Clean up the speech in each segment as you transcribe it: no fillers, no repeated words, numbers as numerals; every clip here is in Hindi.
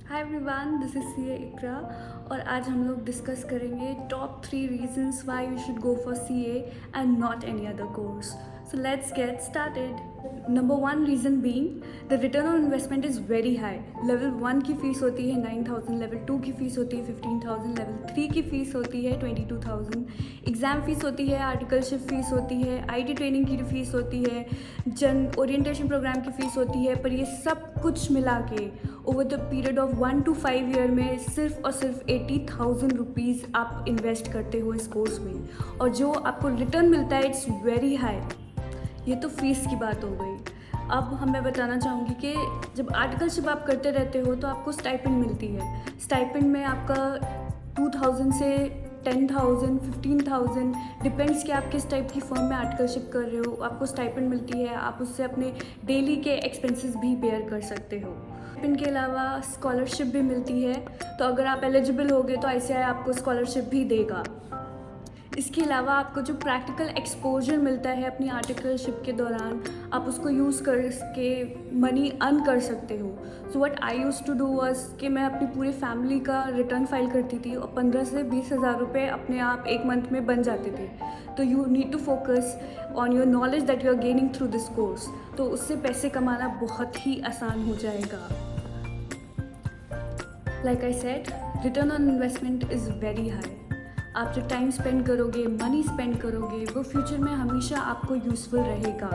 Hi everyone, this is CA Iqra और आज हम लोग डिस्कस करेंगे top 3 reasons why you should go for CA and not any other course. So let's get started. Number 1 reason being the return on investment is very high. Level 1 की फ़ीस होती है 9,000, लेवल 2 की फ़ीस होती है 15,000, लेवल 3 की फ़ीस होती है 22,000. एग्ज़ाम फ़ीस होती है, आर्टिकलशिप फ़ीस होती है, आईटी ट्रेनिंग की फ़ीस होती है, जन ओरिएंटेशन प्रोग्राम की फ़ीस होती है. पर ये सब कुछ मिला के over the period of 1 to 5 year में सिर्फ और सिर्फ 80,000 रुपीज़ आप इन्वेस्ट करते हो इस कोर्स में, और जो आपको रिटर्न मिलता है इट्स वेरी हाई. ये तो फीस की बात हो गई. अब मैं बताना चाहूँगी कि जब आर्टिकलशिप आप करते रहते हो तो आपको स्टाइपेंड मिलती है. स्टाइपेंड में आपका 2,000 से 10,000, 15,000 डिपेंड्स कि आप किस टाइप की फर्म में आर्टिकलशिप कर रहे हो. आपको स्टाइपेंड मिलती है, आप उससे अपने डेली के एक्सपेंसेस भी बेयर कर सकते हो. स्टाइपेंड के अलावा स्कॉलरशिप भी मिलती है, तो अगर आप एलिजिबल होगे तो आईसीएआई आपको स्कॉलरशिप भी देगा. इसके अलावा आपको जो प्रैक्टिकल एक्सपोजर मिलता है अपनी आर्टिकलशिप के दौरान, आप उसको यूज़ करके मनी अर्न कर सकते हो. So what I use to do was कि मैं अपनी पूरी फैमिली का रिटर्न फाइल करती थी और 15 से 20,000 रुपये अपने आप एक मंथ में बन जाते थे. तो you need to focus on your knowledge that you are gaining through this course. तो उससे पैसे कमाना बहुत ही आसान हो जाएगा. Like I said, return on investment is very high. आप जो टाइम स्पेंड करोगे, मनी स्पेंड करोगे, वो फ्यूचर में हमेशा आपको यूज़फुल रहेगा.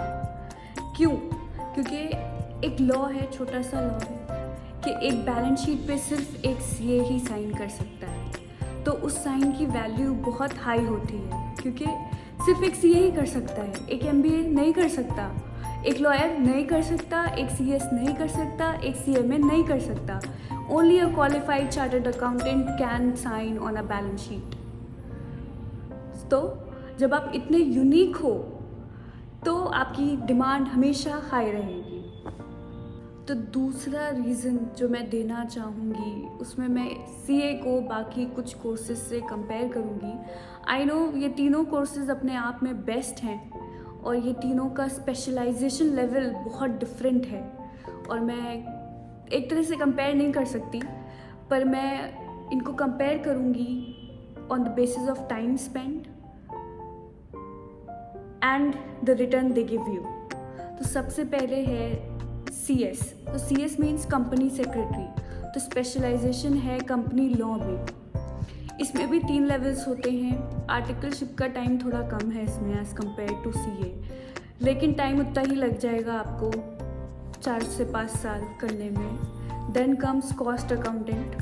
क्यों? क्योंकि एक लॉ है, छोटा सा लॉ है कि एक बैलेंस शीट पे सिर्फ एक सीए ही साइन कर सकता है. तो उस साइन की वैल्यू बहुत हाई होती है, क्योंकि सिर्फ एक सीए ही कर सकता है. एक एमबीए नहीं कर सकता, एक लॉयर नहीं कर सकता, एक सीएस नहीं कर सकता, एक सीएमए नहीं कर सकता. Only a qualified chartered accountant can sign on a balance sheet. तो जब आप इतने यूनिक हो तो आपकी डिमांड हमेशा हाई रहेगी. तो दूसरा रीज़न जो मैं देना चाहूँगी उसमें मैं सीए को बाकी कुछ कोर्सेज से कंपेयर करूँगी. आई नो ये तीनों कोर्सेज अपने आप में बेस्ट हैं और ये तीनों का स्पेशलाइजेशन लेवल बहुत डिफरेंट है, और मैं एक तरह से कंपेयर नहीं कर सकती, पर मैं इनको कंपेयर करूँगी on the basis of time spend and the return they give you. तो सबसे पहले है CS. तो CS मीन्स कंपनी सेक्रेटरी. तो स्पेशलाइजेशन है कंपनी लॉ में. इसमें भी 3 लेवल्स होते हैं. आर्टिकलशिप का टाइम थोड़ा कम है इसमें एज़ कम्पेयर टू CA, लेकिन टाइम उतना ही लग जाएगा आपको 4 से 5 साल करने में. Then comes cost accountant.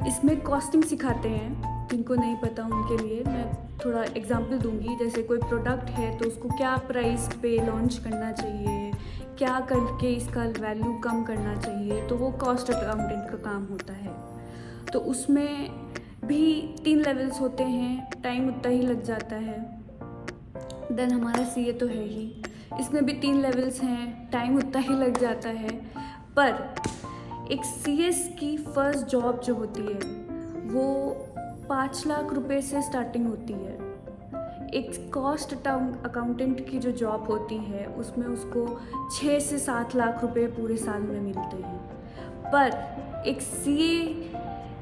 इसमें कॉस्टिंग सिखाते हैं. जिनको नहीं पता उनके लिए मैं थोड़ा एग्जांपल दूंगी. जैसे कोई प्रोडक्ट है तो उसको क्या प्राइस पे लॉन्च करना चाहिए, क्या करके इसका वैल्यू कम करना चाहिए, तो वो कॉस्ट अकाउंटेंट का काम होता है. तो उसमें भी 3 लेवल्स होते हैं, टाइम उतना ही लग जाता है. देन हमारा सीए तो है ही, इसमें भी 3 लेवल्स हैं, टाइम उतना ही लग जाता है. पर एक सीएस की फर्स्ट जॉब जो होती है वो 5 लाख रुपए से स्टार्टिंग होती है. एक कॉस्ट अकाउंटेंट की जो जॉब होती है उसमें उसको 6 से 7 लाख रुपए पूरे साल में मिलते हैं. पर एक सीए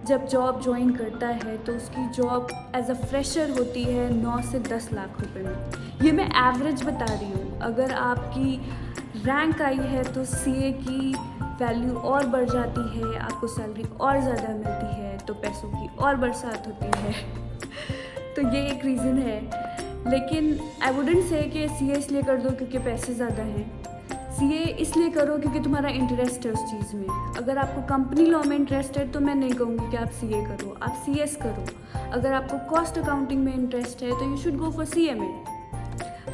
जब जॉब ज्वाइन करता है तो उसकी जॉब एज अ फ्रेशर होती है 9 से 10 लाख रुपए में. ये मैं एवरेज बता रही हूँ. अगर आपकी रैंक आई है तो सीए की वैल्यू और बढ़ जाती है, आपको सैलरी और ज़्यादा मिलती है, तो पैसों की और बरसात होती है. तो ये एक रीज़न है. लेकिन आई वुडेंट से कि सीए इसलिए कर दो क्योंकि पैसे ज़्यादा हैं. सीए इसलिए करो क्योंकि तुम्हारा इंटरेस्ट है उस चीज़ में. अगर आपको कंपनी लॉ में इंटरेस्ट है तो मैं नहीं कहूँगी कि आप सीए करो, आप सीएस करो. अगर आपको कॉस्ट अकाउंटिंग में इंटरेस्ट है तो you should go for CMA.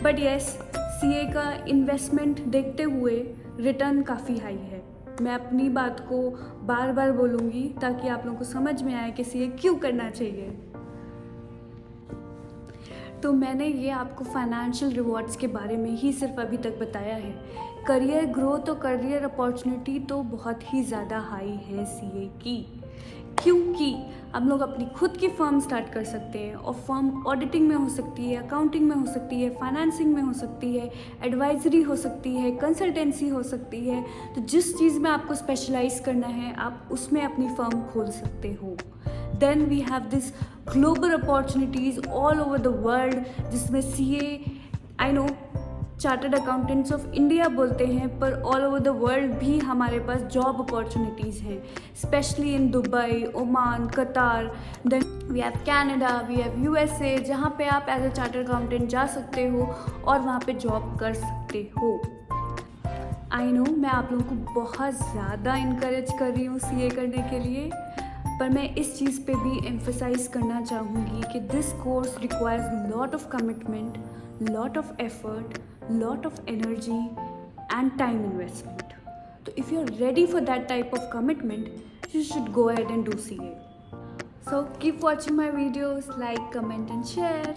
But yes, CA का इन्वेस्टमेंट देखते हुए रिटर्न काफ़ी हाई है. मैं अपनी बात को बार बार बोलूँगी ताकि आप लोगों को समझ में आए कि सीए क्यों करना चाहिए. तो मैंने ये आपको फाइनेंशियल रिवॉर्ड्स के बारे में ही सिर्फ अभी तक बताया है. करियर ग्रोथ और करियर अपॉर्चुनिटी तो बहुत ही ज़्यादा हाई है सीए की. क्योंकि हम लोग अपनी खुद की फर्म स्टार्ट कर सकते हैं और फर्म ऑडिटिंग में हो सकती है, अकाउंटिंग में हो सकती है, फाइनेंसिंग में हो सकती है, एडवाइजरी हो सकती है, कंसल्टेंसी हो सकती है। तो जिस चीज़ में आपको स्पेशलाइज करना है आप उसमें अपनी फर्म खोल सकते हो। Then we have this global opportunities all over the world, जिसमें CA I know chartered accountants of India बोलते हैं, पर ऑल ओवर द वर्ल्ड भी हमारे पास जॉब अपॉर्चुनिटीज़ हैं, specially in Dubai, Oman, Qatar. Then we have Canada, we have USA, जहाँ पे आप एज अ चार्टर्ड अकाउंटेंट जा सकते हो और वहाँ पे जॉब कर सकते हो। आई नो मैं आप लोगों को बहुत ज़्यादा इनकरेज कर रही हूँ CA करने के लिए, पर मैं इस चीज़ पे भी एम्फसाइज़ करना चाहूँगी कि this course requires lot of commitment, lot of effort, lot of energy and time investment. So if you're ready for that type of commitment, you should go ahead and do CA. So keep watching my videos, like, comment and share.